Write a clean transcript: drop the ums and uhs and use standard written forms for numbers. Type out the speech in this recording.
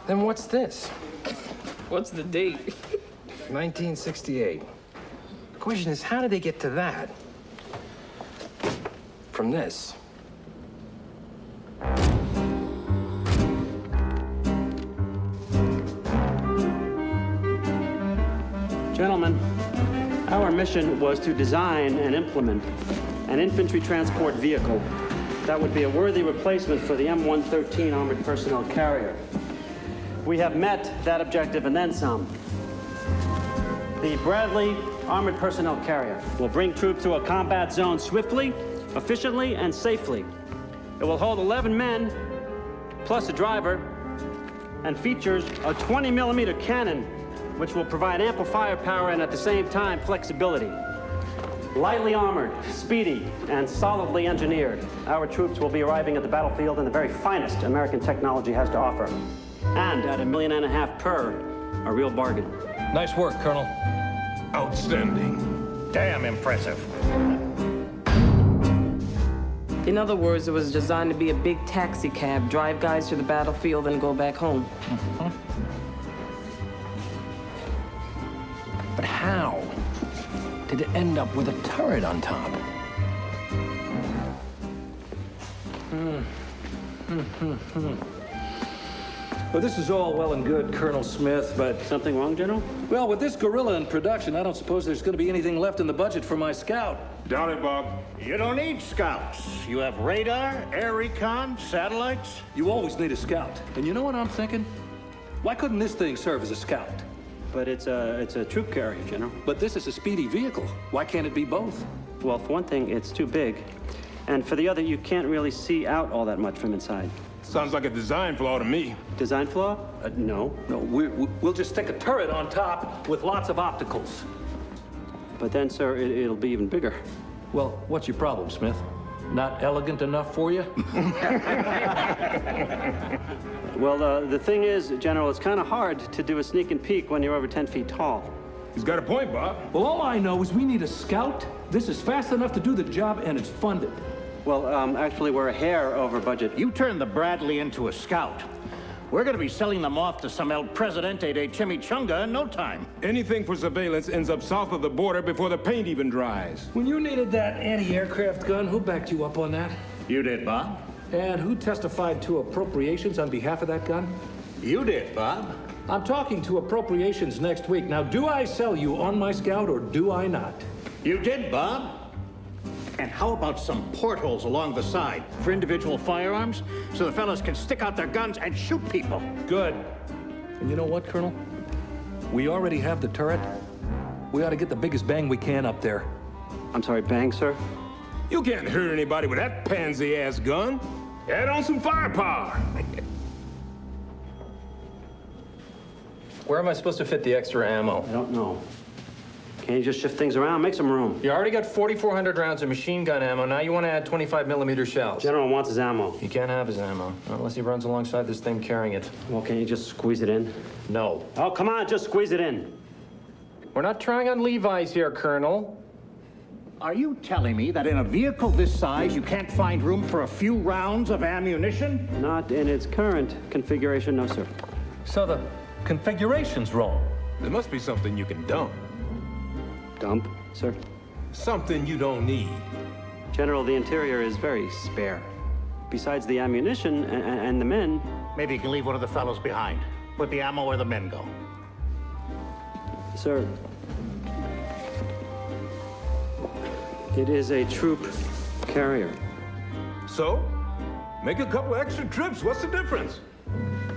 Then what's this? What's the date? 1968. The question is, how did they get to that? From this. Gentlemen, our mission was to design and implement an infantry transport vehicle that would be a worthy replacement for the M113 armored personnel carrier. We have met that objective and then some. The Bradley armored personnel carrier will bring troops to a combat zone swiftly, efficiently, and safely. It will hold 11 men, plus a driver, and features a 20-millimeter cannon, which will provide ample firepower and at the same time flexibility. Lightly armored, speedy, and solidly engineered, our troops will be arriving at the battlefield in the very finest American technology has to offer. And at $1.5 million per, a real bargain. Nice work, Colonel. Outstanding. Damn impressive. In other words, it was designed to be a big taxi cab, drive guys to the battlefield and go back home. But how did it end up with a turret on top? Well, this is all well and good, Colonel Smith, but... Something wrong, General? Well, with this gorilla in production, I don't suppose there's going to be anything left in the budget for my scout. Doubt it, Bob. You don't need scouts. You have radar, air recon, satellites. You always need a scout. And you know what I'm thinking? Why couldn't this thing serve as a scout? But it's a troop carrier, General. But this is a speedy vehicle. Why can't it be both? Well, for one thing, it's too big. And for the other, you can't really see out all that much from inside. Sounds like a design flaw to me. Design flaw? No. No, we'll just stick a turret on top with lots of opticals. But then, sir, it'll be even bigger. Well, what's your problem, Smith? Not elegant enough for you? Well, the thing is, General, it's kind of hard to do a sneak and peek when you're over 10 feet tall. He's got a point, Bob. Well, all I know is we need a scout. This is fast enough to do the job, and it's funded. Well, actually, we're a hair over budget. You turned the Bradley into a scout. We're going to be selling them off to some El Presidente de Chimichanga in no time. Anything for surveillance ends up south of the border before the paint even dries. When you needed that anti-aircraft gun, who backed you up on that? You did, Bob. And who testified to appropriations on behalf of that gun? You did, Bob. I'm talking to appropriations next week. Now, do I sell you on my scout or do I not? You did, Bob. And how about some portholes along the side for individual firearms so the fellas can stick out their guns and shoot people? Good. And you know what, Colonel? We already have the turret. We ought to get the biggest bang we can up there. I'm sorry, bang, sir? You can't hurt anybody with that pansy-ass gun. Add on some firepower. Where am I supposed to fit the extra ammo? I don't know. Can't you just shift things around? Make some room. You already got 4,400 rounds of machine gun ammo. Now you want to add 25-millimeter shells. General wants his ammo. He can't have his ammo, not unless he runs alongside this thing carrying it. Well, can't you just squeeze it in? No. Oh, come on, just squeeze it in. We're not trying on Levi's here, Colonel. Are you telling me that in a vehicle this size, you can't find room for a few rounds of ammunition? Not in its current configuration, no, sir. So the configuration's wrong. There must be something you can dump. Dump, sir? Something you don't need. General, the interior is very spare. Besides the ammunition and the men... Maybe you can leave one of the fellows behind. With the ammo where the men go. Sir, it is a troop carrier. So, make a couple extra trips. What's the difference?